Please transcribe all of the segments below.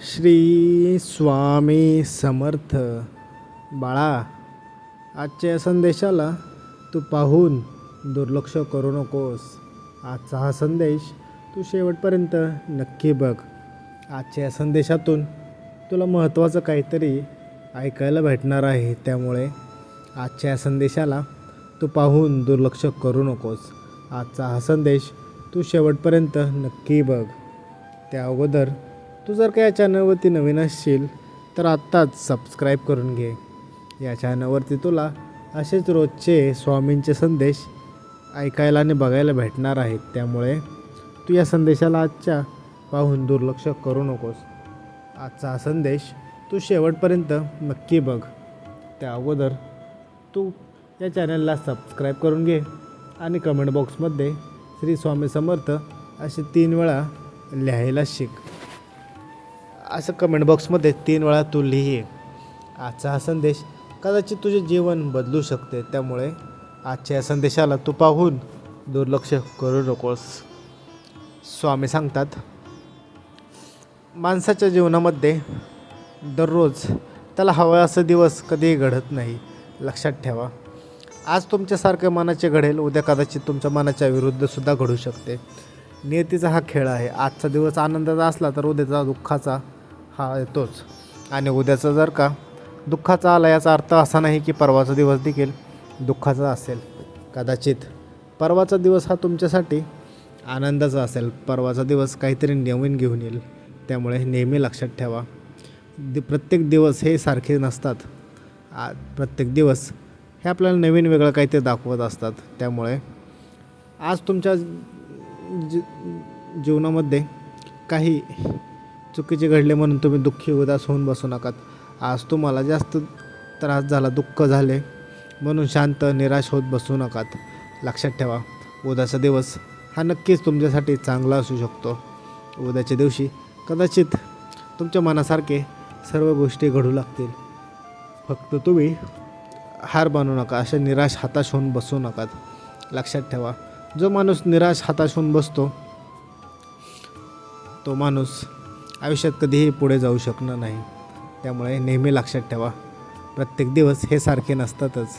श्री स्वामी समर्थ. बाळा, आजच्या संदेशाला तू पाहून दुर्लक्ष करू नकोस. आजचा हा संदेश तू शेवटपर्यंत नक्की बघ. आजच्या या संदेशातून तुला महत्त्वाचं काहीतरी ऐकायला भेटणार आहे. त्यामुळे आजच्या या संदेशाला तू पाहून दुर्लक्ष करू नकोस. आजचा हा संदेश तू शेवटपर्यंत नक्की बघ. त्या अगोदर तू जर का या चॅनलवरती नवीन असशील तर आत्ताच सबस्क्राईब करून घे. या चॅनलवरती तुला असेच रोजचे स्वामींचे संदेश ऐकायला आणि बघायला भेटणार आहेत. त्यामुळे तू या संदेशाला आजच्या पाहून दुर्लक्ष करू नकोस. आजचा हा संदेश तू शेवटपर्यंत नक्की बघ. त्या अगोदर तू या चॅनलला सबस्क्राईब करून घे आणि कमेंट बॉक्समध्ये श्री स्वामी समर्थ असे 3 वेळा लिहायला शिक. असं कमेंट बॉक्समध्ये 3 वेळा तू लिही. आजचा हा संदेश कदाचित तुझे जीवन बदलू शकते. त्यामुळे आजच्या या संदेशाला तू पाहून दुर्लक्ष करू नकोस. स्वामी सांगतात, माणसाच्या जीवनामध्ये दररोज त्याला हवा असा दिवस कधीही घडत नाही. लक्षात ठेवा, आज तुमच्यासारखे मनाचे घडेल, उद्या कदाचित तुमच्या मनाच्या विरुद्धसुद्धा घडू शकते. नियतीचा हा खेळ आहे. आजचा दिवस आनंदाचा असला तर उद्याचा दुःखाचा हा येतोच. आणि उद्याचा जर का दुःखाचा आला याचा अर्थ असा नाही की परवाचा दिवस देखील दुःखाचा असेल. कदाचित परवाचा दिवस हा तुमच्यासाठी आनंदाचा असेल. परवाचा दिवस काहीतरी नवीन घेऊन येईल. त्यामुळे नेहमी लक्षात ठेवा, प्रत्येक दिवस हे सारखे नसतात. प्रत्येक दिवस हे आपल्याला नवीन वेगळं काहीतरी दाखवत असतात. त्यामुळे आज तुमच्या जीवनामध्ये काही चुकीचे घडले म्हणून तुम्ही दुःखी उदास होऊन बसू नकात. आज तुम्हाला जास्त त्रास झाला, दुःख झाले म्हणून शांत निराश होत बसू नकात. लक्षात ठेवा, उद्याचा दिवस हा नक्कीच तुमच्यासाठी चांगला असू शकतो. उद्याच्या दिवशी कदाचित तुमच्या मनासारखे सर्व गोष्टी घडू लागतील. फक्त तुम्ही हार बांधू नका, अशा निराश हताश होऊन बसू नकात. लक्षात ठेवा, जो माणूस निराश हताश होऊन बसतो तो माणूस आयुष्यात कधीही पुढे जाऊ शकणार नाही. त्यामुळे नेहमी लक्षात ठेवा, प्रत्येक दिवस हे सारखे नसतातच.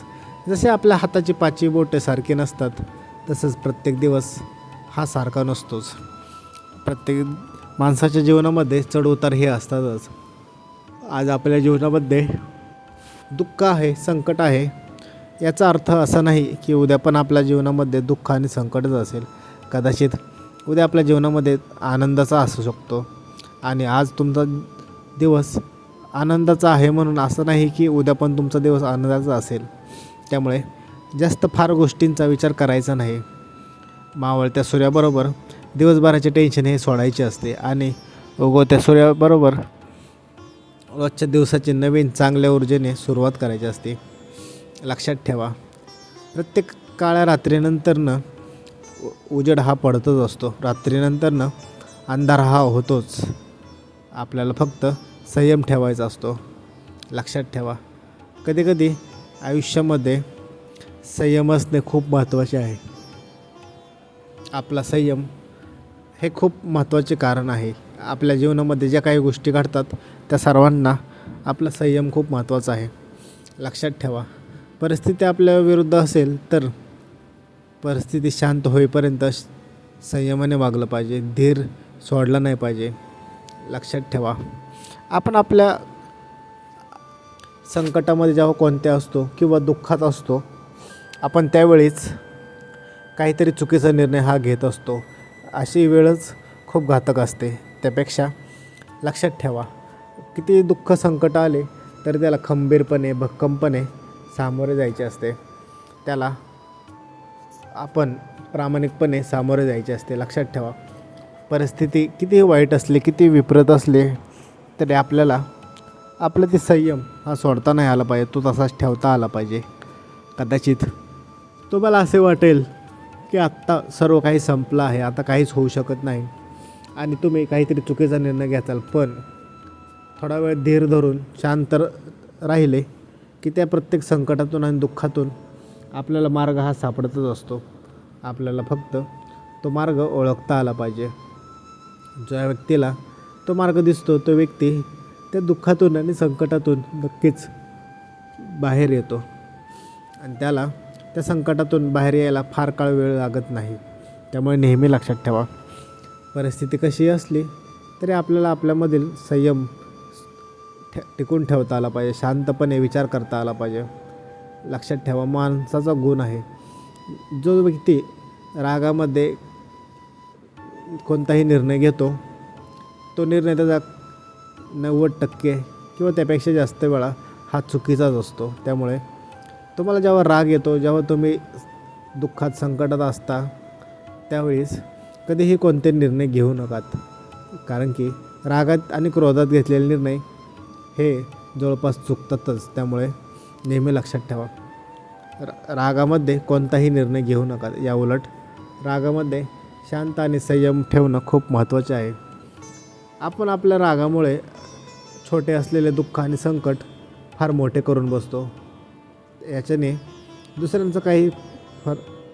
जसे आपल्या हाताची 5 बोटे सारखे नसतात तसंच प्रत्येक दिवस हा सारखा नसतोच. प्रत्येक माणसाच्या जीवनामध्ये चढउतार हे असतातच. आज आपल्या जीवनामध्ये दुःख आहे, संकट आहे, याचा अर्थ असा नाही की उद्या पण आपल्या जीवनामध्ये दुःख आणि संकटच असेल. कदाचित उद्या आपल्या जीवनामध्ये आनंदाचा असू शकतो. आणि आज तुमचा दिवस आनंदाचा आहे म्हणून असं नाही की उद्या पण तुमचा दिवस आनंदाचा असेल. त्यामुळे जास्त फार गोष्टींचा विचार करायचा नाही. मावळत्या सूर्याबरोबर दिवसभराचे टेन्शन हे सोडायचे असते आणि उगवत्या सूर्याबरोबर रोजच्या दिवसाची नवीन चांगल्या ऊर्जेने सुरुवात करायची असते. लक्षात ठेवा, प्रत्येक काळ्या रात्रीनंतरनं उजेड हा पडतच असतो. रात्रीनंतरनं अंधार हा होतोच. आपल्याला फक्त संयम ठेवायचा असतो. लक्षात ठेवा, कधीकधी आयुष्यामध्ये संयम असणे खूप महत्त्वाचे आहे. आपला संयम हे खूप महत्त्वाचे कारण आहे. आपल्या जीवनामध्ये ज्या काही गोष्टी घडतात त्या सर्वांना आपला संयम खूप महत्त्वाचा आहे. लक्षात ठेवा, परिस्थिती आपल्या विरुद्ध असेल तर परिस्थिती शांत होईपर्यंत संयमाने वागलं पाहिजे. धीर सोडला नाही पाहिजे. लक्षात ठेवा, आपण आपल्या संकटामध्ये जेव्हा कोणत्या असतो किंवा दुःखात असतो, आपण त्यावेळीच काहीतरी चुकीचा निर्णय हा घेत असतो. अशी वेळच खूप घातक असते. त्यापेक्षा लक्षात ठेवा, किती दुःख संकट आले तर त्याला खंबीरपणे भक्कमपणे सामोरे जायचे असते. त्याला आपण प्रामाणिकपणे सामोरे जायचे असते. लक्षात ठेवा, परिस्थिती किती वाईट असली, किती विपरीत असले तरी आपल्याला आपला ते संयम हा सोडता नाही आला पाहिजे. तो तसाच ठेवता आला पाहिजे. कदाचित तुम्हाला असे वाटेल की आत्ता सर्व काही संपलं आहे, आता काहीच होऊ शकत नाही आणि तुम्ही काहीतरी चुकीचा निर्णय घ्याल. पण थोडा वेळ धीर धरून शांत राहिले की त्या प्रत्येक संकटातून आणि दुःखातून आपल्याला मार्ग हा सापडतच असतो. आपल्याला फक्त तो मार्ग ओळखता आला पाहिजे. ज्या व्यक्तीला तो मार्ग दिसतो, तो व्यक्ती त्या दुःखातून आणि संकटातून नक्कीच बाहेर येतो आणि त्याला त्या संकटातून बाहेर यायला फार काळ वेळ लागत नाही. त्यामुळे नेहमी लक्षात ठेवा, परिस्थिती कशी असली तरी आपल्याला आपल्यामधील संयम टिकून ठेवता आला पाहिजे, शांतपणे विचार करता आला पाहिजे. लक्षात ठेवा, माणसाचा गुण आहे, जो व्यक्ती रागामध्ये कोणताही निर्णय घेतो तो निर्णय त्याचा 90% किंवा त्यापेक्षा जास्त वेळा हा चुकीचाच असतो. त्यामुळे तुम्हाला जेव्हा राग येतो, जेव्हा तुम्ही दुःखात संकटात असता, त्यावेळेस कधीही कोणते निर्णय घेऊ नकात. कारण की रागात आणि क्रोधात घेतलेले निर्णय हे जवळपास चुकतातच. त्यामुळे नेहमी लक्षात ठेवा, रागामध्ये कोणताही निर्णय घेऊ नका. या उलट रागामध्ये शांत आणि संयम ठेवणं खूप महत्त्वाचे आहे. आपण आपल्या रागामुळे छोटे असलेले दुःख आणि संकट फार मोठे करून बसतो. याच्याने दुसऱ्यांचं काही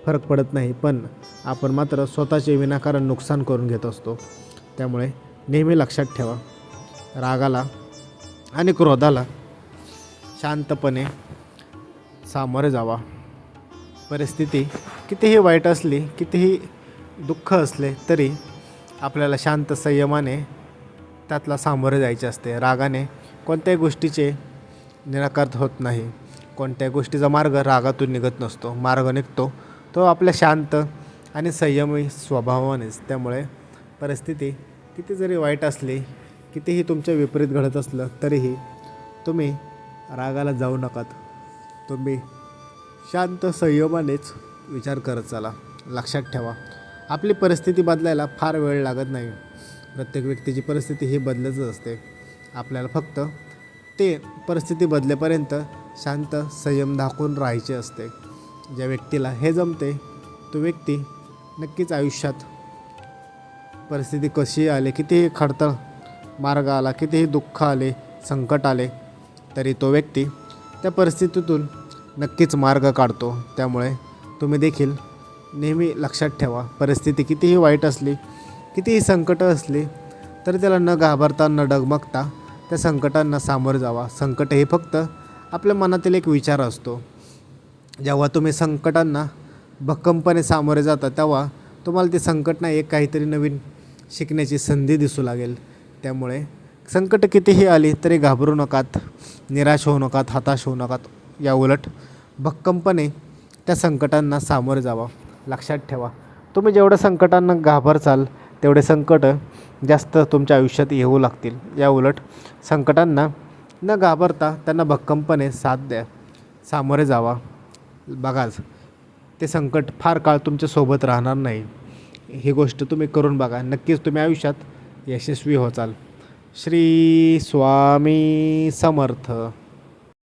फरक पडत नाही, पण आपण मात्र स्वतःचे विनाकारण नुकसान करून घेत असतो. त्यामुळे नेहमी लक्षात ठेवा, रागाला आणि क्रोधाला शांतपणे सामोरे जावा. परिस्थिती कितीही वाईट असली, कितीही दुःख असले तरी आपल्याला शांत संयमाने त्यातला सामोरे जायचे असते. रागाने कोणत्याही गोष्टीचे निराकार होत नाही. कोणत्याही गोष्टीचा मार्ग रागातून निघत नसतो. मार्ग निघतो तो आपल्या शांत आणि संयमी स्वभावानेच. त्यामुळे परिस्थिती किती जरी वाईट असली, कितीही तुमच्या विपरीत घडत असलं तरीही तुम्ही रागाला जाऊ नकात. तुम्ही शांत संयमानेच विचार करत चला. लक्षात ठेवा, आपली परिस्थिती बदलायला फार वेळ लागत नाही. प्रत्येक व्यक्तीची परिस्थिती ही बदलतच असते. आपल्याला फक्त ते परिस्थिती बदलेपर्यंत शांत संयम दाखवून राहायचे असते. ज्या व्यक्तीला हे जमते तो व्यक्ती नक्कीच आयुष्यात परिस्थिती कशी आले, कितीही खडतर मार्ग आला, कितीही दुःख आले, संकट आले, तरी तो व्यक्ती त्या परिस्थितीतून नक्कीच मार्ग काढतो. त्यामुळे तुम्ही देखील नेहमी लक्षात ठेवा, परिस्थिती कितीही वाईट असली, कितीही संकटं असली तरी त्याला न घाबरता न डगमगता त्या संकटांना सामोरे जावा. संकट हे फक्त आपल्या मनातील एक विचार असतो. जेव्हा तुम्ही संकटांना भक्कमपणे सामोरे जाता तेव्हा तुम्हाला ते संकट नाही, एक काहीतरी नवीन शिकण्याची संधी दिसू लागेल. त्यामुळे संकट कितीही आली तरी घाबरू नकात, निराश होऊ नकात, हताश होऊ नकात. या उलट भक्कमपणे त्या संकटांना सामोरे जावा. लक्षात ठेवा, तुम्ही जेवढं संकटांना घाबरचाल तेवढे संकट जास्त तुमच्या आयुष्यात येऊ लागतील. या उलट संकटांना न घाबरता त्यांना भक्कमपणे साथ द्या, सामोरे जावा. बघाच ते संकट फार काळ तुमच्यासोबत राहणार नाही. ही गोष्ट तुम्ही करून बघा, नक्कीच तुम्ही आयुष्यात यशस्वी होचाल. श्री स्वामी समर्थ.